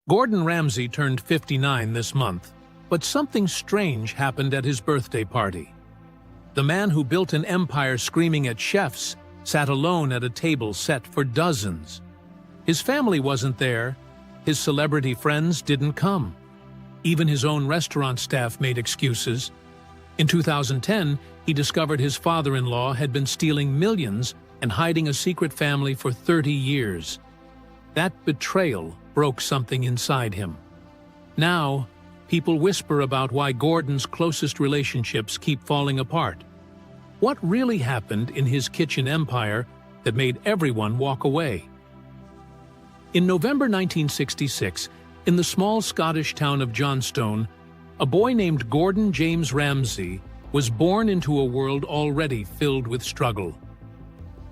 Gordon Ramsay turned 59 this month, but something strange happened at his birthday party. The man who built an empire screaming at chefs sat alone at a table set for dozens. His family wasn't there, his celebrity friends didn't come. Even his own restaurant staff made excuses. In 2010, he discovered his father-in-law had been stealing millions and hiding a secret family for 30 years. That betrayal broke something inside him. Now, people whisper about why Gordon's closest relationships keep falling apart. What really happened in his kitchen empire that made everyone walk away? In November 1966, in the small Scottish town of Johnstone, a boy named Gordon James Ramsay was born into a world already filled with struggle.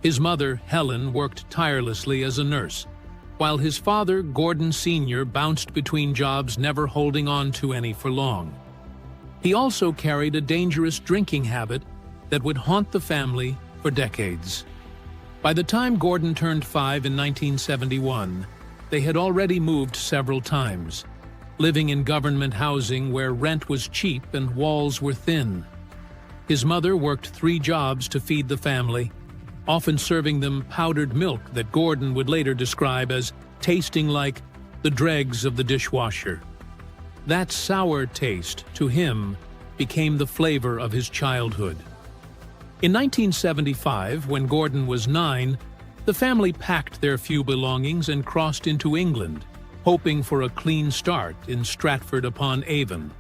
His mother, Helen, worked tirelessly as a nurse, while his father, Gordon Sr., bounced between jobs, never holding on to any for long. He also carried a dangerous drinking habit that would haunt the family for decades. By the time Gordon turned 5 in 1971, they had already moved several times, living in government housing where rent was cheap and walls were thin. His mother worked 3 jobs to feed the family, often serving them powdered milk that Gordon would later describe as tasting like the dregs of the dishwasher. That sour taste, to him, became the flavor of his childhood. In 1975, when Gordon was 9, the family packed their few belongings and crossed into England, hoping for a clean start in Stratford-upon-Avon.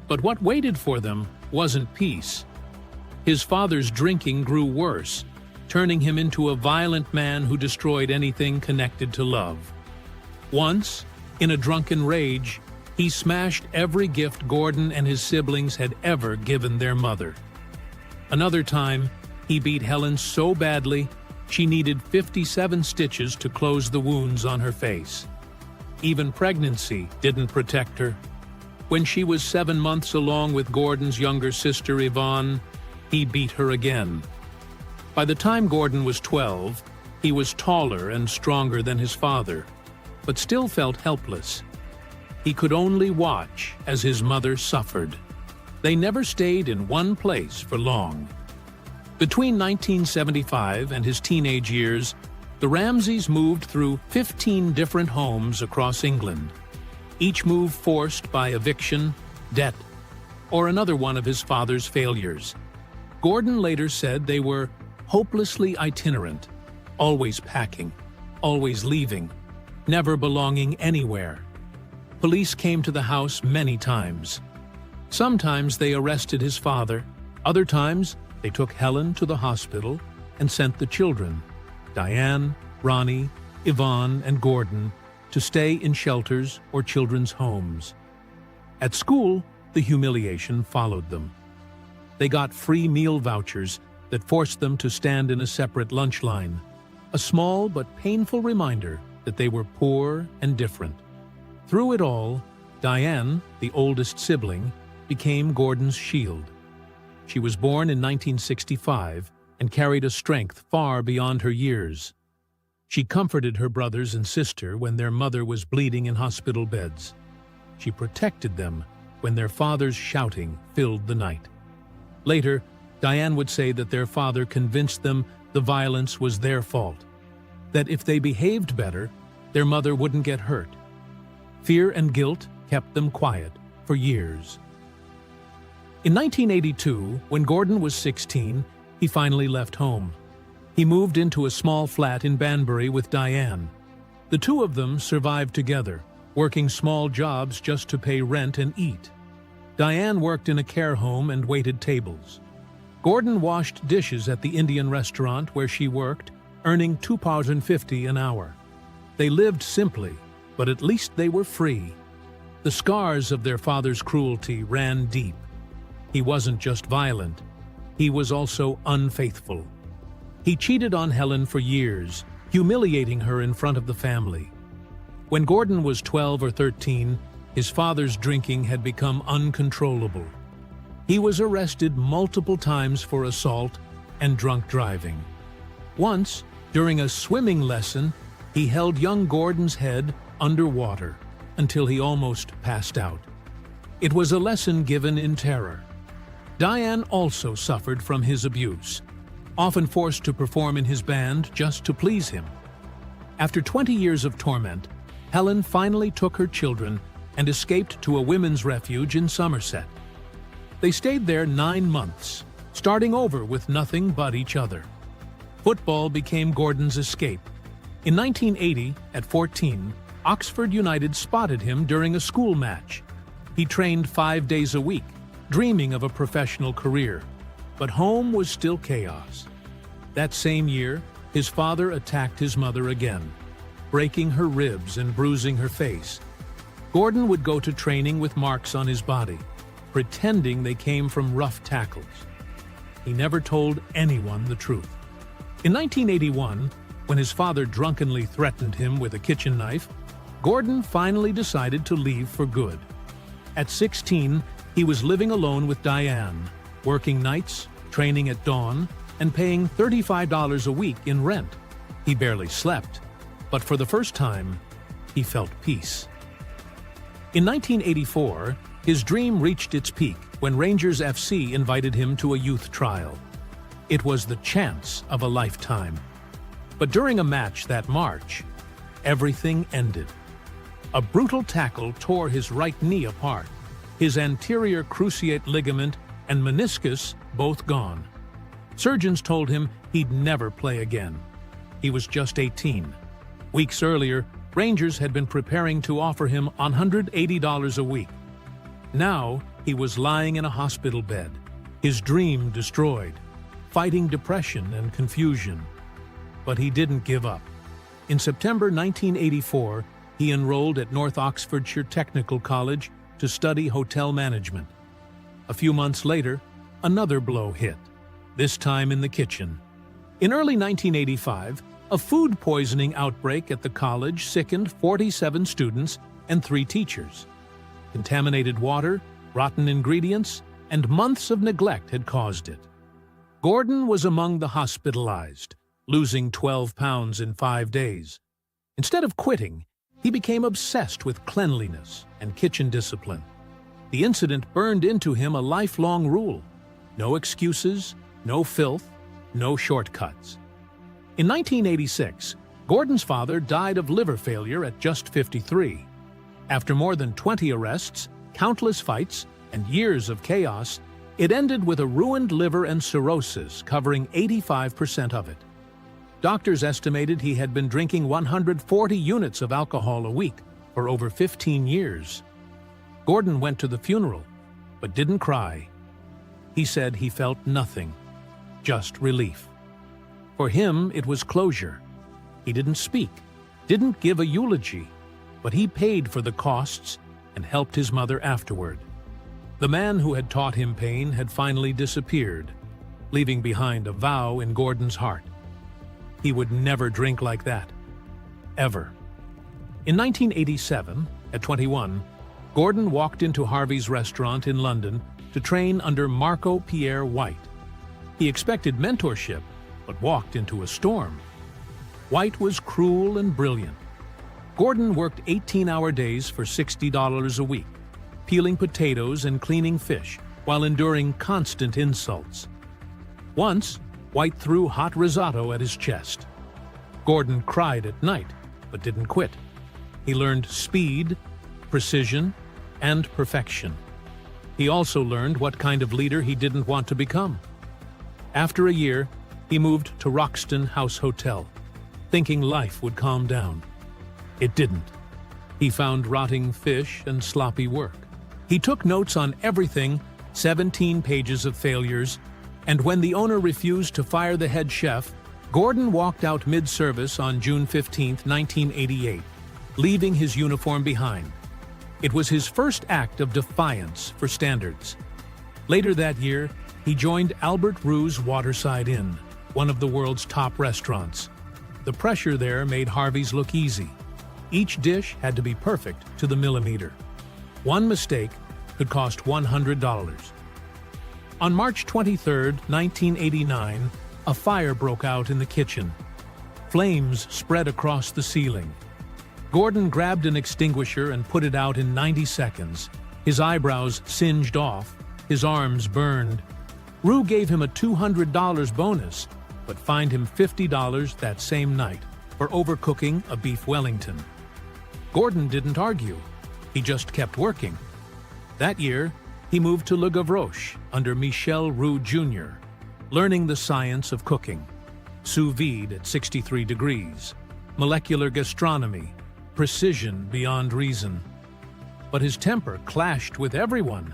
But what waited for them wasn't peace. His father's drinking grew worse, turning him into a violent man who destroyed anything connected to love. Once, in a drunken rage, he smashed every gift Gordon and his siblings had ever given their mother. Another time, he beat Helen so badly, she needed 57 stitches to close the wounds on her face. Even pregnancy didn't protect her. When she was 7 months along with Gordon's younger sister Yvonne, he beat her again. By the time Gordon was 12, he was taller and stronger than his father, but still felt helpless. He could only watch as his mother suffered. They never stayed in one place for long. Between 1975 and his teenage years, the Ramsays moved through 15 different homes across England, each move forced by eviction, debt, or another one of his father's failures. Gordon later said they were hopelessly itinerant, always packing, always leaving, never belonging anywhere. Police came to the house many times. Sometimes they arrested his father, other times they took Helen to the hospital and sent the children, Diane, Ronnie, Yvonne, and Gordon, to stay in shelters or children's homes. At school, the humiliation followed them. They got free meal vouchers that forced them to stand in a separate lunch line, a small but painful reminder that they were poor and different. Through it all, Diane, the oldest sibling, became Gordon's shield. She was born in 1965 and carried a strength far beyond her years. She comforted her brothers and sister when their mother was bleeding in hospital beds. She protected them when their father's shouting filled the night. Later, Diane would say that their father convinced them the violence was their fault, that if they behaved better, their mother wouldn't get hurt. Fear and guilt kept them quiet for years. In 1982, when Gordon was 16, he finally left home. He moved into a small flat in Banbury with Diane. The two of them survived together, working small jobs just to pay rent and eat. Diane worked in a care home and waited tables. Gordon washed dishes at the Indian restaurant where she worked, earning £2.50 an hour. They lived simply, but at least they were free. The scars of their father's cruelty ran deep. He wasn't just violent, he was also unfaithful. He cheated on Helen for years, humiliating her in front of the family. When Gordon was 12 or 13, his father's drinking had become uncontrollable. He was arrested multiple times for assault and drunk driving. Once, during a swimming lesson, he held young Gordon's head underwater, until he almost passed out. It was a lesson given in terror. Diane also suffered from his abuse, often forced to perform in his band just to please him. After 20 years of torment, Helen finally took her children and escaped to a women's refuge in Somerset. They stayed there 9 months, starting over with nothing but each other. Football became Gordon's escape. In 1980, at 14, Oxford United spotted him during a school match. He trained 5 days a week, dreaming of a professional career. But home was still chaos. That same year, his father attacked his mother again, breaking her ribs and bruising her face. Gordon would go to training with marks on his body, pretending they came from rough tackles. He never told anyone the truth. In 1981, when his father drunkenly threatened him with a kitchen knife, Gordon finally decided to leave for good. At 16, he was living alone with Diane, working nights, training at dawn, and paying $35 a week in rent. He barely slept, but for the first time, he felt peace. In 1984, his dream reached its peak when Rangers FC invited him to a youth trial. It was the chance of a lifetime. But during a match that March, everything ended. A brutal tackle tore his right knee apart, his anterior cruciate ligament and meniscus both gone. Surgeons told him he'd never play again. He was just 18. Weeks earlier, Rangers had been preparing to offer him $180 a week. Now, he was lying in a hospital bed, his dream destroyed, fighting depression and confusion. But he didn't give up. In September 1984, he enrolled at North Oxfordshire Technical College to study hotel management. A few months later, another blow hit, this time in the kitchen. In early 1985, a food poisoning outbreak at the college sickened 47 students and 3 teachers. Contaminated water, rotten ingredients, and months of neglect had caused it. Gordon was among the hospitalized, losing 12 pounds in 5 days. Instead of quitting, he became obsessed with cleanliness and kitchen discipline. The incident burned into him a lifelong rule: no excuses, no filth, no shortcuts. In 1986, Gordon's father died of liver failure at just 53. After more than 20 arrests, countless fights, and years of chaos, it ended with a ruined liver and cirrhosis covering 85% of it. Doctors estimated he had been drinking 140 units of alcohol a week for over 15 years. Gordon went to the funeral, but didn't cry. He said he felt nothing, just relief. For him, it was closure. He didn't speak, didn't give a eulogy, but he paid for the costs and helped his mother afterward. The man who had taught him pain had finally disappeared, leaving behind a vow in Gordon's heart. He would never drink like that, ever. In 1987, at 21, Gordon walked into Harvey's restaurant in London to train under Marco Pierre White. He expected mentorship, but walked into a storm. White was cruel and brilliant. Gordon worked 18-hour days for $60 a week, peeling potatoes and cleaning fish while enduring constant insults. Once, White threw hot risotto at his chest. Gordon cried at night, but didn't quit. He learned speed, precision, and perfection. He also learned what kind of leader he didn't want to become. After a year, he moved to Roxton House Hotel, thinking life would calm down. It didn't. He found rotting fish and sloppy work. He took notes on everything, 17 pages of failures, and when the owner refused to fire the head chef, Gordon walked out mid-service on June 15, 1988, leaving his uniform behind. It was his first act of defiance for standards. Later that year, he joined Albert Roux's Waterside Inn, one of the world's top restaurants. The pressure there made Harvey's look easy. Each dish had to be perfect to the millimeter. One mistake could cost $100. On March 23, 1989, a fire broke out in the kitchen. Flames spread across the ceiling. Gordon grabbed an extinguisher and put it out in 90 seconds. His eyebrows singed off, his arms burned. Rue gave him a $200 bonus, but fined him $50 that same night for overcooking a beef Wellington. Gordon didn't argue. He just kept working. That year, he moved to Le Gavroche under Michel Roux Jr., learning the science of cooking. Sous vide at 63 degrees, molecular gastronomy, precision beyond reason. But his temper clashed with everyone.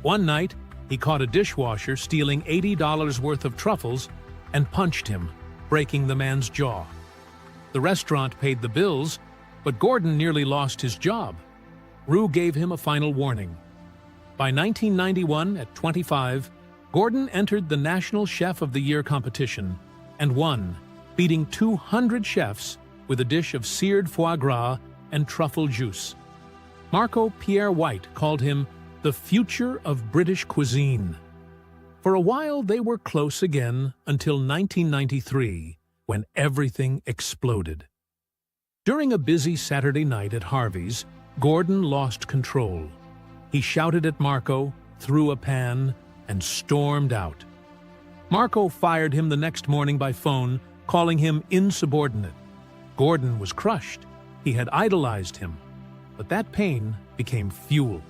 One night, he caught a dishwasher stealing $80 worth of truffles and punched him, breaking the man's jaw. The restaurant paid the bills, but Gordon nearly lost his job. Roux gave him a final warning. By 1991, at 25, Gordon entered the National Chef of the Year competition and won, beating 200 chefs with a dish of seared foie gras and truffle juice. Marco Pierre White called him the future of British cuisine. For a while, they were close again until 1993, when everything exploded. During a busy Saturday night at Harvey's, Gordon lost control. He shouted at Marco, threw a pan, and stormed out. Marco fired him the next morning by phone, calling him insubordinate. Gordon was crushed. He had idolized him. But that pain became fuel.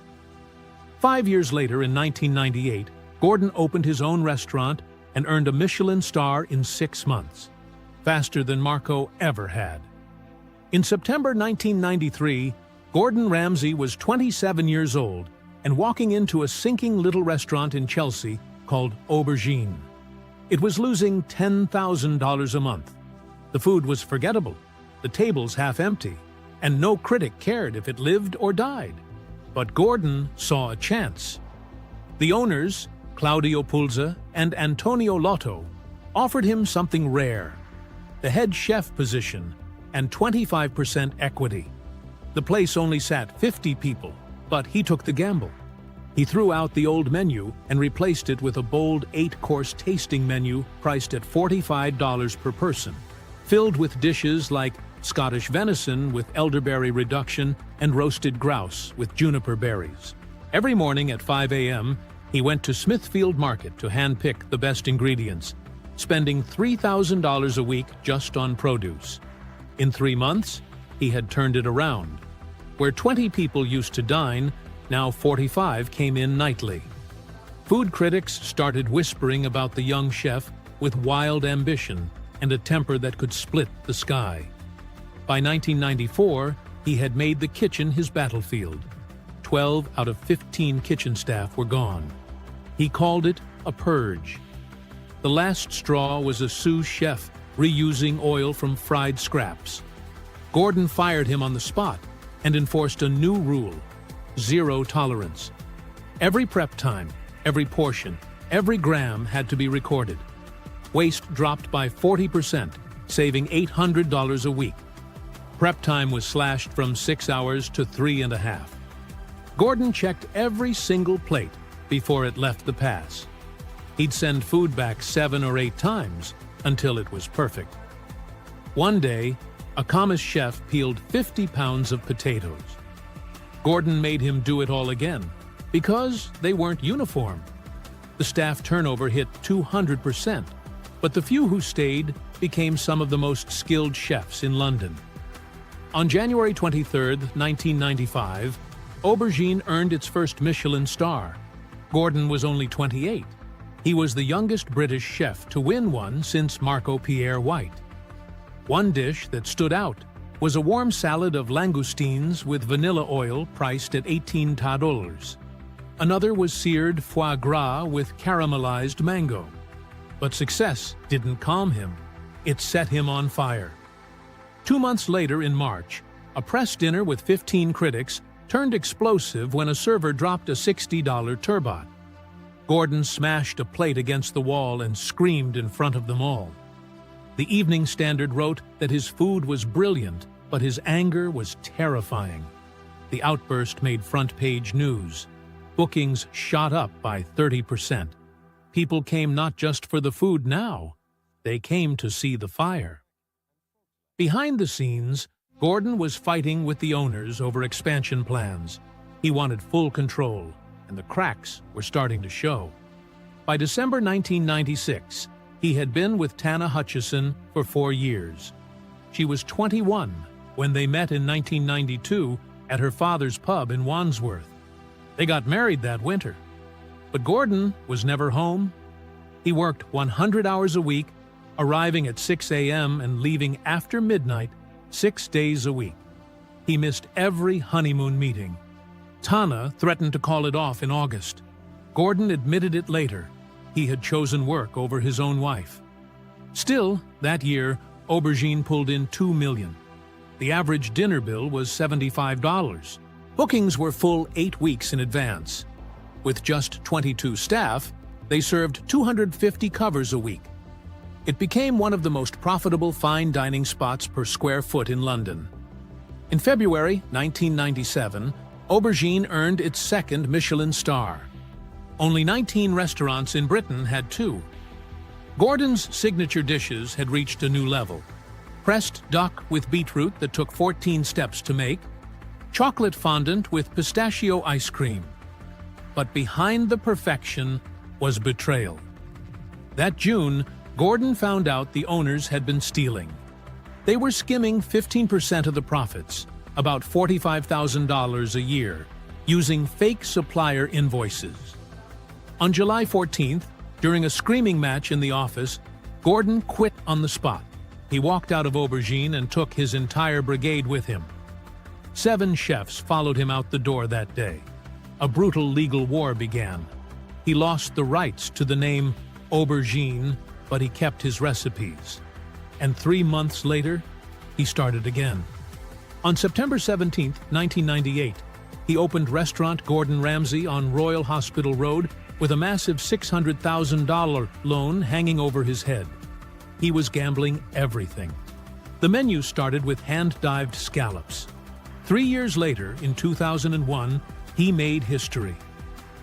5 years later, in 1998, Gordon opened his own restaurant and earned a Michelin star in 6 months, faster than Marco ever had. In September 1993, Gordon Ramsay was 27 years old and walking into a sinking little restaurant in Chelsea called Aubergine. It was losing $10,000 a month. The food was forgettable, the tables half empty, and no critic cared if it lived or died. But Gordon saw a chance. The owners, Claudio Pulza and Antonio Lotto, offered him something rare: the head chef position and 25% equity. The place only sat 50 people, but he took the gamble. He threw out the old menu and replaced it with a bold 8-course tasting menu priced at $45 per person, filled with dishes like Scottish venison with elderberry reduction and roasted grouse with juniper berries. Every morning at 5 a.m., he went to Smithfield Market to handpick the best ingredients, spending $3,000 a week just on produce. In 3 months, he had turned it around. Where 20 people used to dine, now 45 came in nightly. Food critics started whispering about the young chef with wild ambition and a temper that could split the sky. By 1994, he had made the kitchen his battlefield. 12 out of 15 kitchen staff were gone. He called it a purge. The last straw was a sous chef reusing oil from fried scraps. Gordon fired him on the spot and enforced a new rule: zero tolerance. Every prep time, every portion, every gram had to be recorded. Waste dropped by 40%, saving $800 a week. Prep time was slashed from 6 hours to 3.5. Gordon checked every single plate before it left the pass. He'd send food back 7 or 8 times until it was perfect. One day, a commis chef peeled 50 pounds of potatoes. Gordon made him do it all again because they weren't uniform. The staff turnover hit 200%, but the few who stayed became some of the most skilled chefs in London. On January 23, 1995, Aubergine earned its first Michelin star. Gordon was only 28. He was the youngest British chef to win one since Marco Pierre White. One dish that stood out was a warm salad of langoustines with vanilla oil priced at $18. Another was seared foie gras with caramelized mango. But success didn't calm him. It set him on fire. 2 months later, in March, a press dinner with 15 critics turned explosive when a server dropped a $60 turbot. Gordon smashed a plate against the wall and screamed in front of them all. The Evening Standard wrote that his food was brilliant, but his anger was terrifying. The outburst made front-page news. Bookings shot up by 30%. People came not just for the food now, they came to see the fire. Behind the scenes, Gordon was fighting with the owners over expansion plans. He wanted full control, and the cracks were starting to show. By December 1996, he had been with Tana Hutchison for 4 years. She was 21 when they met in 1992 at her father's pub in Wandsworth. They got married that winter. But Gordon was never home. He worked 100 hours a week, arriving at 6 a.m. and leaving after midnight 6 days a week. He missed every honeymoon meeting. Tana threatened to call it off in August. Gordon admitted it later. He had chosen work over his own wife. Still, that year, Aubergine pulled in $2 million. The average dinner bill was $75. Bookings were full 8 weeks in advance. With just 22 staff, they served 250 covers a week. It became one of the most profitable fine dining spots per square foot in London. In February 1997, Aubergine earned its second Michelin star. Only 19 restaurants in Britain had 2. Gordon's signature dishes had reached a new level. Pressed duck with beetroot that took 14 steps to make, chocolate fondant with pistachio ice cream. But behind the perfection was betrayal. That June, Gordon found out the owners had been stealing. They were skimming 15% of the profits, about $45,000 a year, using fake supplier invoices. On July 14th, during a screaming match in the office, Gordon quit on the spot. He walked out of Aubergine and took his entire brigade with him. 7 chefs followed him out the door that day. A brutal legal war began. He lost the rights to the name Aubergine, but he kept his recipes. And 3 months later, he started again. On September 17, 1998, he opened restaurant Gordon Ramsay on Royal Hospital Road with a massive $600,000 loan hanging over his head. He was gambling everything. The menu started with hand-dived scallops. 3 years later, in 2001, he made history.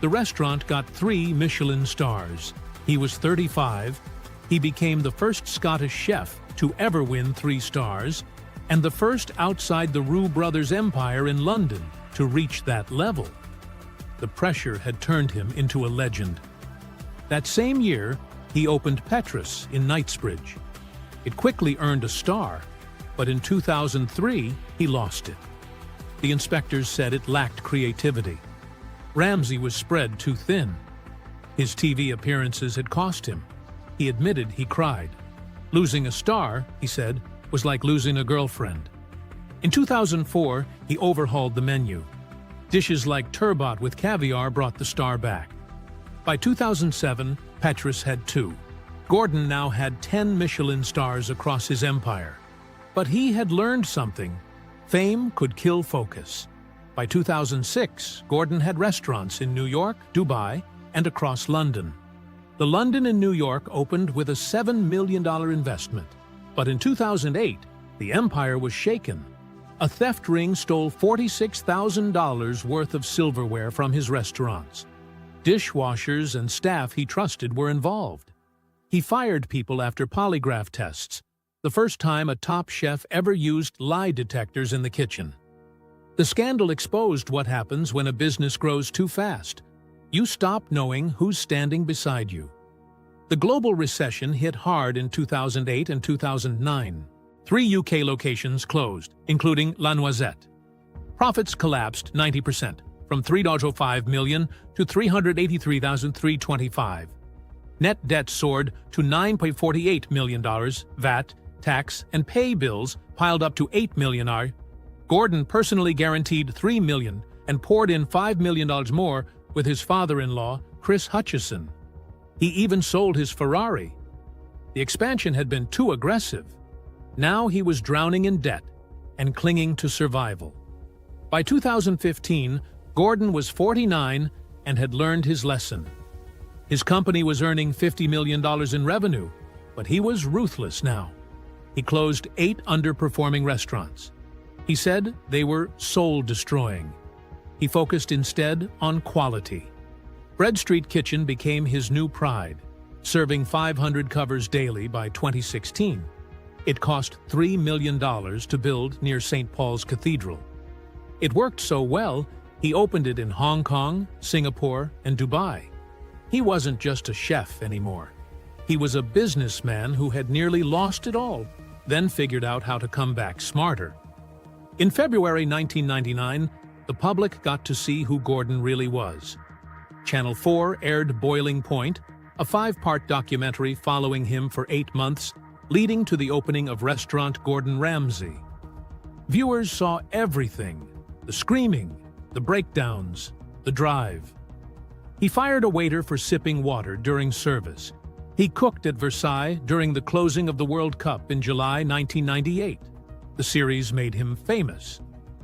The restaurant got 3 Michelin stars. He was 35. He became the first Scottish chef to ever win 3 stars, and the first outside the Roux brothers' empire in London to reach that level. The pressure had turned him into a legend. That same year, he opened Petrus in Knightsbridge. It quickly earned a star, but in 2003, he lost it. The inspectors said it lacked creativity. Ramsay was spread too thin. His TV appearances had cost him. He admitted he cried. Losing a star, he said, was like losing a girlfriend. In 2004, he overhauled the menu. Dishes like turbot with caviar brought the star back. By 2007, Petrus had 2. Gordon now had 10 Michelin stars across his empire. But he had learned something. Fame could kill focus. By 2006, Gordon had restaurants in New York, Dubai, and across London. The London and New York opened with a $7 million investment. But in 2008, the empire was shaken. A theft ring stole $46,000 worth of silverware from his restaurants. Dishwashers and staff he trusted were involved. He fired people after polygraph tests, the first time a top chef ever used lie detectors in the kitchen. The scandal exposed what happens when a business grows too fast. You stop knowing who's standing beside you. The global recession hit hard in 2008 and 2009. 3 UK locations closed, including La Noisette. Profits collapsed 90%, from $3.05 million to $383,325. Net debt soared to $9.48 million. VAT, tax, and pay bills piled up to $8 million. Gordon personally guaranteed $3 million and poured in $5 million more with his father-in-law, Chris Hutchison. He even sold his Ferrari. The expansion had been too aggressive. Now he was drowning in debt and clinging to survival. By 2015, Gordon was 49 and had learned his lesson. His company was earning $50 million in revenue, but he was ruthless now. He closed 8 underperforming restaurants. He said they were soul-destroying. He focused instead on quality. Bread Street Kitchen became his new pride, serving 500 covers daily by 2016. It cost $3 million to build near St. Paul's Cathedral. It worked so well, he opened it in Hong Kong, Singapore, and Dubai. He wasn't just a chef anymore. He was a businessman who had nearly lost it all, then figured out how to come back smarter. In February 1999, the public got to see who Gordon really was. Channel 4 aired Boiling Point, a 5-part documentary following him for 8 months, leading to the opening of restaurant Gordon Ramsay. Viewers saw everything: the screaming, the breakdowns, the drive. He fired a waiter for sipping water during service. He cooked at Versailles during the closing of the World Cup in July 1998. The series made him famous.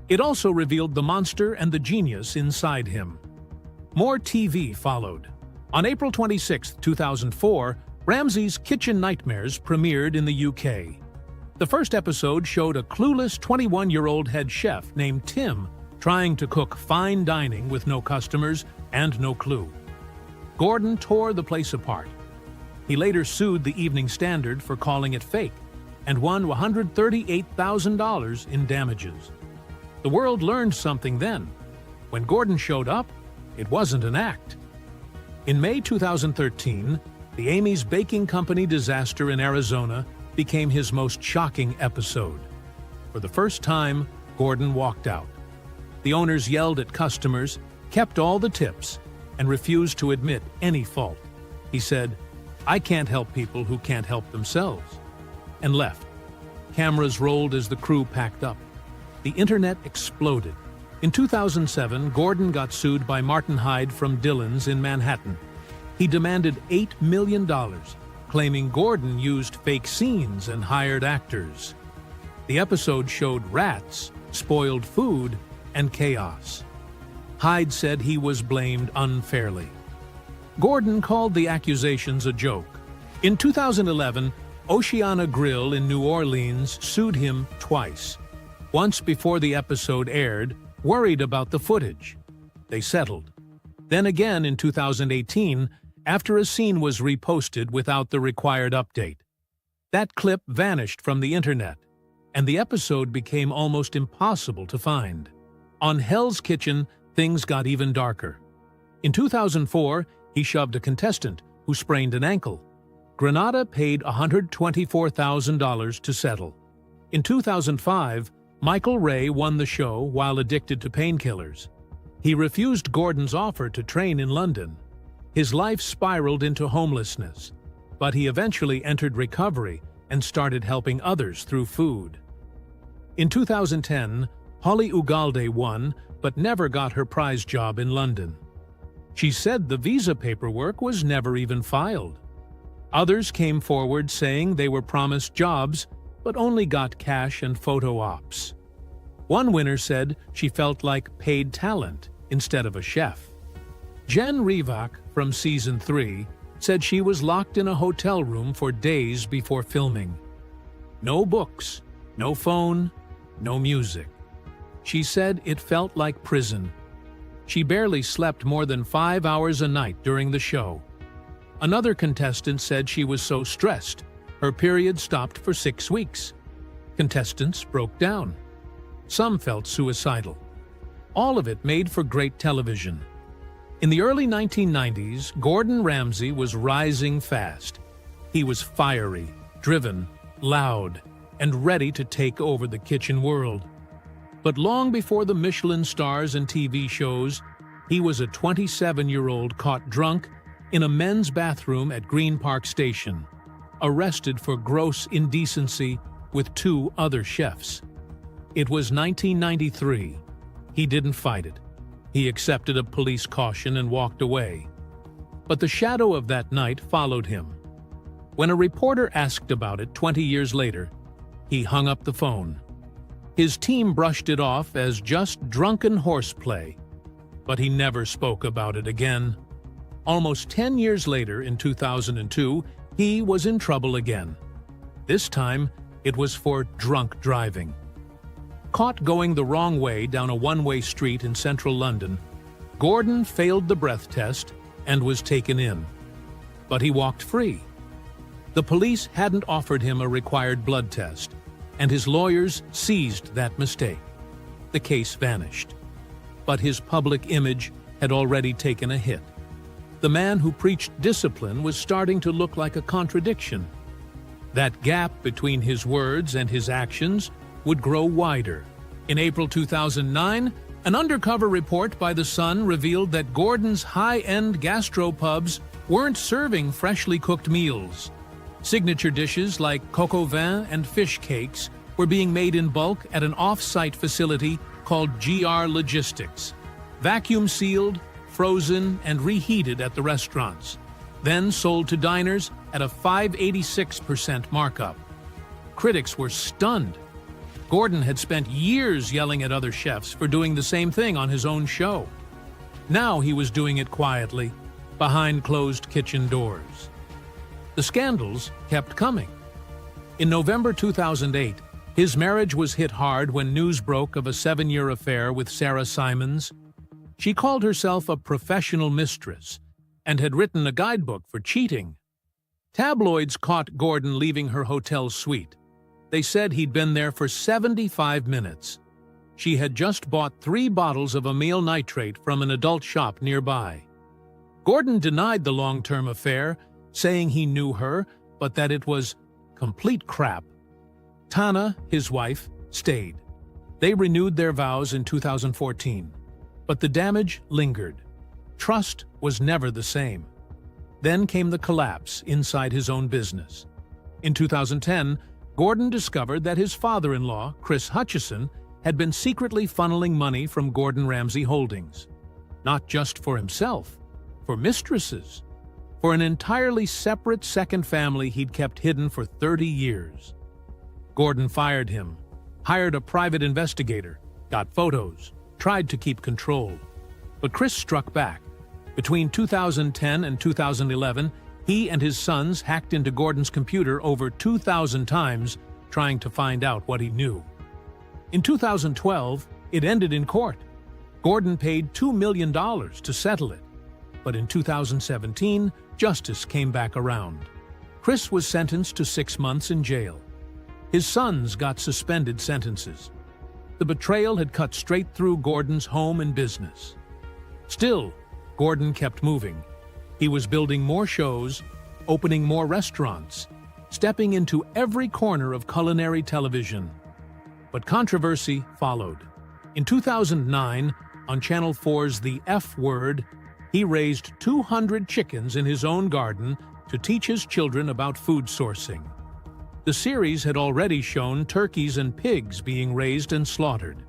It also revealed the monster and the genius inside him. More TV followed. On April 26, 2004, Ramsay's Kitchen Nightmares premiered in the UK. The first episode showed a clueless 21-year-old head chef named Tim trying to cook fine dining with no customers and no clue. Gordon tore the place apart. He later sued the Evening Standard for calling it fake and won $138,000 in damages. The world learned something then. When Gordon showed up, it wasn't an act. In May 2013, the Amy's Baking Company disaster in Arizona became his most shocking episode. For the first time, Gordon walked out. The owners yelled at customers, kept all the tips, and refused to admit any fault. He said, "I can't help people who can't help themselves," and left. Cameras rolled as the crew packed up. The internet exploded. In 2007, Gordon got sued by Martin Hyde from Dillon's in Manhattan. He demanded $8 million, claiming Gordon used fake scenes and hired actors. The episode showed rats, spoiled food, and chaos. Hyde said he was blamed unfairly. Gordon called the accusations a joke. In 2011, Oceana Grill in New Orleans sued him twice. Once before the episode aired, worried about the footage. They settled. Then again in 2018, after a scene was reposted without the required update. That clip vanished from the internet, and the episode became almost impossible to find. On Hell's Kitchen, things got even darker. In 2004, he shoved a contestant who sprained an ankle. Granada paid $124,000 to settle. In 2005, Michael Ray won the show while addicted to painkillers. He refused Gordon's offer to train in London. His life spiraled into homelessness, but he eventually entered recovery and started helping others through food. In 2010, Holly Ugalde won, but never got her prize job in London. She said the visa paperwork was never even filed. Others came forward saying they were promised jobs, but only got cash and photo ops. One winner said she felt like paid talent instead of a chef. Jen Rivak from Season 3 said she was locked in a hotel room for days before filming. No books, no phone, no music. She said it felt like prison. She barely slept more than 5 hours a night during the show. Another contestant said she was so stressed, her period stopped for 6 weeks. Contestants broke down. Some felt suicidal. All of it made for great television. In the early 1990s, Gordon Ramsay was rising fast. He was fiery, driven, loud, and ready to take over the kitchen world. But long before the Michelin stars and TV shows, he was a 27-year-old caught drunk in a men's bathroom at Green Park Station, arrested for gross indecency with 2 other chefs. It was 1993. He didn't fight it. He accepted a police caution and walked away. But the shadow of that night followed him. When a reporter asked about it 20 years later, he hung up the phone. His team brushed it off as just drunken horseplay, but he never spoke about it again. Almost 10 years later, in 2002, he was in trouble again. This time, it was for drunk driving. Caught going the wrong way down a one-way street in central London, Gordon failed the breath test and was taken in. But he walked free. The police hadn't offered him a required blood test, and his lawyers seized that mistake. The case vanished. But his public image had already taken a hit. The man who preached discipline was starting to look like a contradiction. That gap between his words and his actions would grow wider. In April 2009, an undercover report by The Sun revealed that Gordon's high-end gastropubs weren't serving freshly cooked meals. Signature dishes like coq au vin and fish cakes were being made in bulk at an off-site facility called GR Logistics, vacuum-sealed, frozen, and reheated at the restaurants, then sold to diners at a 586% markup. Critics were stunned. Gordon had spent years yelling at other chefs for doing the same thing on his own show. Now he was doing it quietly, behind closed kitchen doors. The scandals kept coming. In November 2008, his marriage was hit hard when news broke of a 7-year affair with Sarah Simons. She called herself a professional mistress and had written a guidebook for cheating. Tabloids caught Gordon leaving her hotel suite. They said he'd been there for 75 minutes. She had just bought 3 bottles of amyl nitrate from an adult shop nearby. Gordon denied the long-term affair, saying he knew her, but that it was complete crap. Tana, his wife, stayed. They renewed their vows in 2014. But the damage lingered. Trust was never the same. Then came the collapse inside his own business. In 2010, Gordon discovered that his father-in-law, Chris Hutchison, had been secretly funneling money from Gordon Ramsay Holdings. Not just for himself, for mistresses. For an entirely separate second family he'd kept hidden for 30 years. Gordon fired him, hired a private investigator, got photos, tried to keep control. But Chris struck back. Between 2010 and 2011, he and his sons hacked into Gordon's computer over 2,000 times, trying to find out what he knew. In 2012, it ended in court. Gordon paid $2 million to settle it. But in 2017, justice came back around. Chris was sentenced to 6 months in jail. His sons got suspended sentences. The betrayal had cut straight through Gordon's home and business. Still, Gordon kept moving. He was building more shows, opening more restaurants, stepping into every corner of culinary television. But controversy followed. In 2009, on Channel 4's The F Word, he raised 200 chickens in his own garden to teach his children about food sourcing. The series had already shown turkeys and pigs being raised and slaughtered.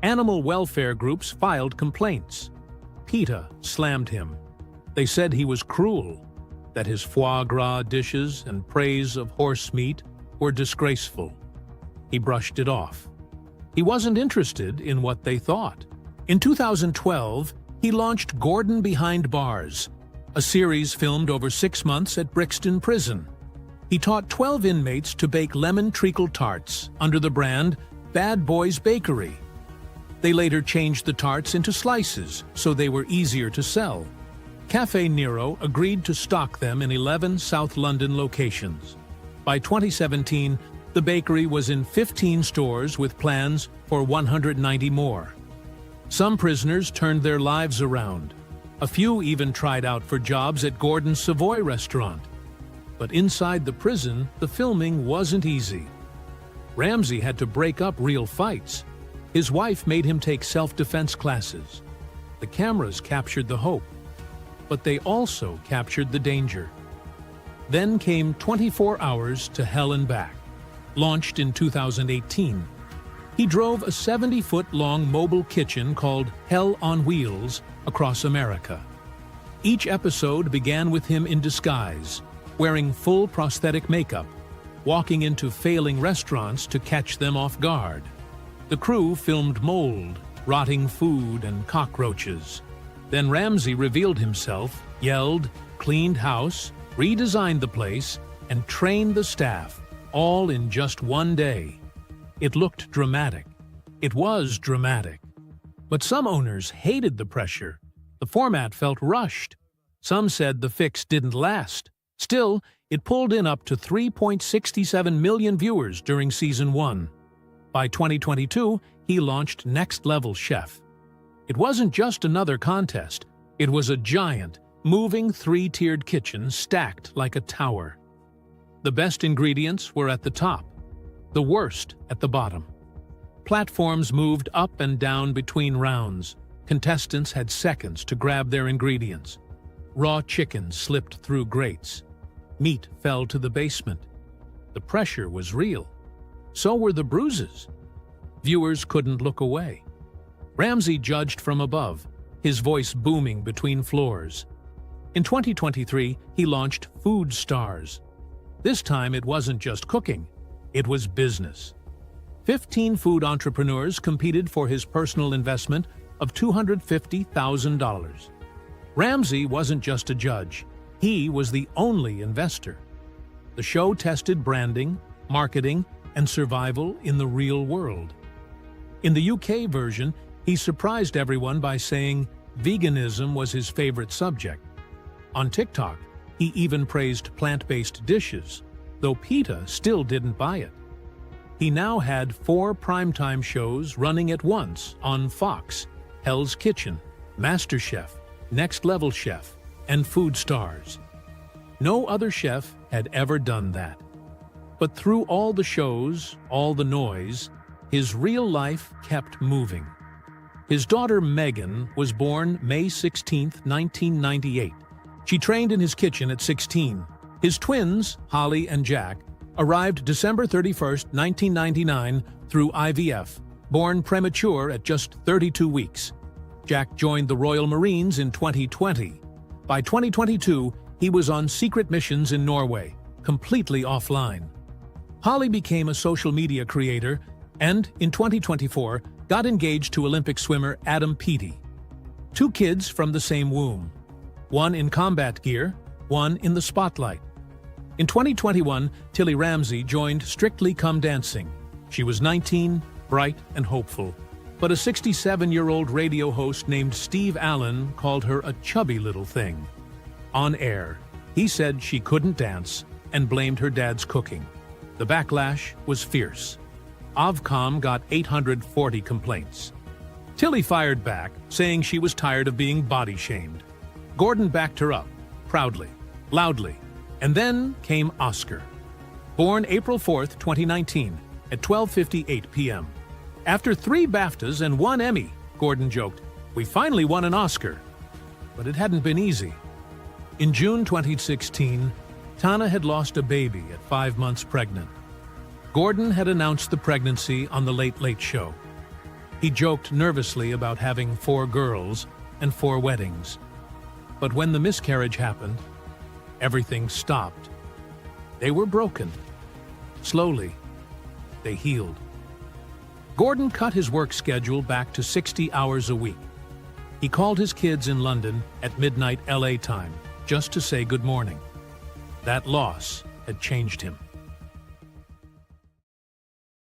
Animal welfare groups filed complaints. PETA slammed him. They said he was cruel, that his foie gras dishes and praise of horse meat were disgraceful. He brushed it off. He wasn't interested in what they thought. In 2012, he launched Gordon Behind Bars, a series filmed over 6 months at Brixton Prison. He taught 12 inmates to bake lemon treacle tarts under the brand Bad Boys Bakery. They later changed the tarts into slices so they were easier to sell. Cafe Nero agreed to stock them in 11 South London locations. By 2017, the bakery was in 15 stores with plans for 190 more. Some prisoners turned their lives around. A few even tried out for jobs at Gordon's Savoy restaurant. But inside the prison, the filming wasn't easy. Ramsay had to break up real fights. His wife made him take self-defense classes. The cameras captured the hope, but they also captured the danger. Then came 24 Hours to Hell and Back, launched in 2018. He drove a 70-foot-long mobile kitchen called Hell on Wheels across America. Each episode began with him in disguise, wearing full prosthetic makeup, walking into failing restaurants to catch them off guard. The crew filmed mold, rotting food, and cockroaches. Then Ramsay revealed himself, yelled, cleaned house, redesigned the place, and trained the staff, all in just one day. It looked dramatic. It was dramatic. But some owners hated the pressure. The format felt rushed. Some said the fix didn't last. Still, It pulled in up to 3.67 million viewers during Season 1. By 2022, he launched Next Level Chef. It wasn't just another contest. It was a giant, moving three-tiered kitchen stacked like a tower. The best ingredients were at the top, the worst at the bottom. Platforms moved up and down between rounds. Contestants had seconds to grab their ingredients. Raw chicken slipped through grates. Meat fell to the basement. The pressure was real. So were the bruises. Viewers couldn't look away. Ramsay judged from above, his voice booming between floors. In 2023, he launched Food Stars. This time it wasn't just cooking, it was business. 15 food entrepreneurs competed for his personal investment of $250,000. Ramsay wasn't just a judge, he was the only investor. The show tested branding, marketing, and survival in the real world. In the UK version, he surprised everyone by saying veganism was his favorite subject. On TikTok, he even praised plant-based dishes, though PETA still didn't buy it. He now had 4 primetime shows running at once on Fox: Hell's Kitchen, MasterChef, Next Level Chef, and Food Stars. No other chef had ever done that. But through all the shows, all the noise, his real life kept moving. His daughter Megan was born May 16, 1998. She trained in his kitchen at 16. His twins, Holly and Jack, arrived December 31, 1999 through IVF, born premature at just 32 weeks. Jack joined the Royal Marines in 2020. By 2022, he was on secret missions in Norway, completely offline. Holly became a social media creator and, in 2024, got engaged to Olympic swimmer Adam Peaty. 2 kids from the same womb. One in combat gear, one in the spotlight. In 2021, Tilly Ramsay joined Strictly Come Dancing. She was 19, bright and hopeful. But a 67-year-old radio host named Steve Allen called her a chubby little thing. On air, he said she couldn't dance and blamed her dad's cooking. The backlash was fierce. Ofcom got 840 complaints. Tilly fired back, saying she was tired of being body-shamed. Gordon backed her up, proudly, loudly. And then came Oscar. Born April 4, 2019, at 12:58 p.m. After 3 BAFTAs and 1 Emmy, Gordon joked, "We finally won an Oscar." But it hadn't been easy. In June 2016, Tana had lost a baby at 5 months pregnant. Gordon had announced the pregnancy on The Late Late Show. He joked nervously about having 4 girls and 4 weddings. But when the miscarriage happened, everything stopped. They were broken. Slowly, they healed. Gordon cut his work schedule back to 60 hours a week. He called his kids in London at midnight LA time just to say good morning. That loss had changed him.